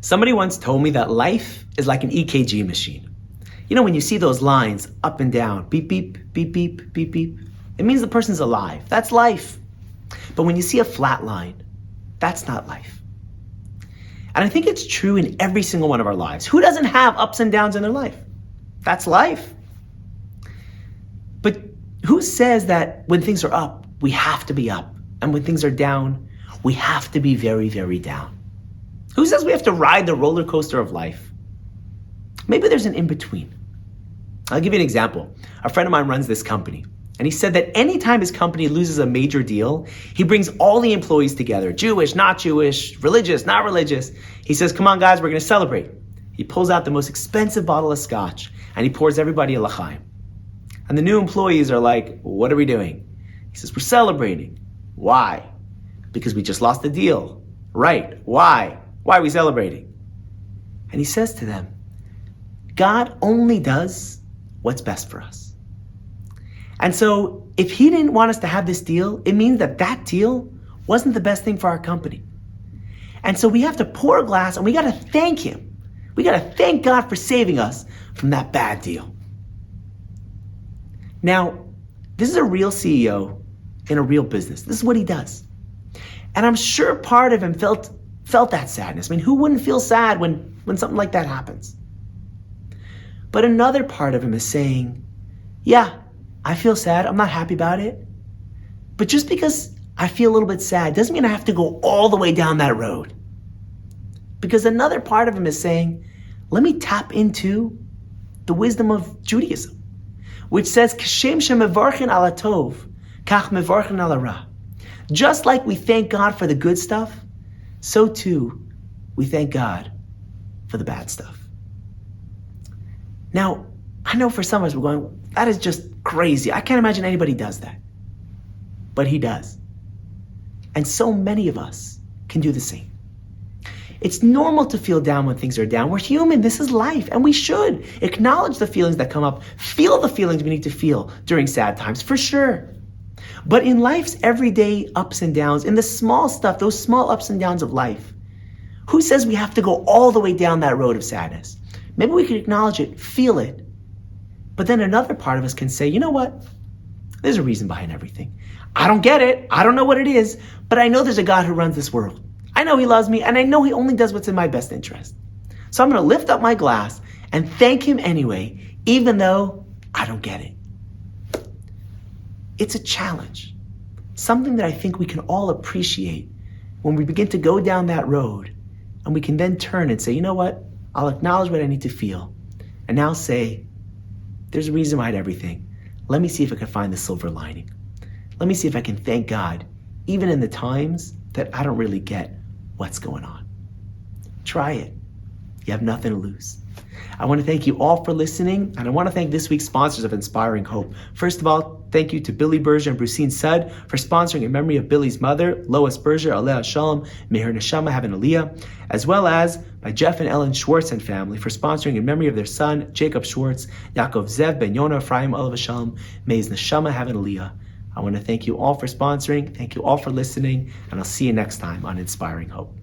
Somebody once told me that life is like an EKG machine. You know, when you see those lines up and down, beep, beep, beep, beep, beep, beep, it means the person's alive. That's life. But when you see a flat line, that's not life. And I think it's true in every single one of our lives. Who doesn't have ups and downs in their life? That's life. But who says that when things are up, we have to be up? And when things are down, we have to be very, very down? Who says we have to ride the roller coaster of life? Maybe there's an in-between. I'll give you an example. A friend of mine runs this company, and he said that anytime his company loses a major deal, he brings all the employees together, Jewish, not Jewish, religious, not religious. He says, come on guys, we're gonna celebrate. He pulls out the most expensive bottle of scotch, and he pours everybody a l'chaim. And the new employees are like, what are we doing? He says, we're celebrating. Why? Because we just lost the deal. Right, why? Why are we celebrating? And he says to them, God only does what's best for us. And so if he didn't want us to have this deal, it means that that deal wasn't the best thing for our company. And so we have to pour a glass and we got to thank him. We got to thank God for saving us from that bad deal. Now, this is a real CEO in a real business. This is what he does. And I'm sure part of him felt that sadness. I mean, who wouldn't feel sad when something like that happens? But another part of him is saying, yeah, I feel sad. I'm not happy about it. But just because I feel a little bit sad doesn't mean I have to go all the way down that road. Because another part of him is saying, let me tap into the wisdom of Judaism, which says, Kashem shemevarchin ala tov, kach mevarchin ala ra. Just like we thank God for the good stuff, so too we thank God for the bad stuff. Now, I know for some of us we're going, that is just crazy. I can't imagine anybody does that. But he does. And so many of us can do the same. It's normal to feel down when things are down. We're human. This is life. And we should acknowledge the feelings that come up. Feel the feelings we need to feel during sad times, for sure. But in life's everyday ups and downs, in the small stuff, those small ups and downs of life, who says we have to go all the way down that road of sadness? Maybe we can acknowledge it, feel it. But then another part of us can say, you know what? There's a reason behind everything. I don't get it. I don't know what it is, but I know there's a God who runs this world. I know he loves me, and I know he only does what's in my best interest. So I'm going to lift up my glass and thank him anyway, even though I don't get it. It's a challenge, something that I think we can all appreciate when we begin to go down that road, and we can then turn and say, you know what? I'll acknowledge what I need to feel, and now say, there's a reason behind everything. Let me see if I can find the silver lining. Let me see if I can thank God, even in the times that I don't really get what's going on. Try it. You have nothing to lose. I want to thank you all for listening, and I want to thank this week's sponsors of Inspiring Hope. First of all, thank you to Billy Berger and Brucine Sud for sponsoring in memory of Billy's mother, Lois Berger, Alea Shalom, may her neshama have an aliyah, as well as by Jeff and Ellen Schwartz and family for sponsoring in memory of their son, Jacob Schwartz, Yaakov Zev Ben Yonah Ephraim Olav Shalom, may his neshama have an aliyah. I want to thank you all for sponsoring, thank you all for listening, and I'll see you next time on Inspiring Hope.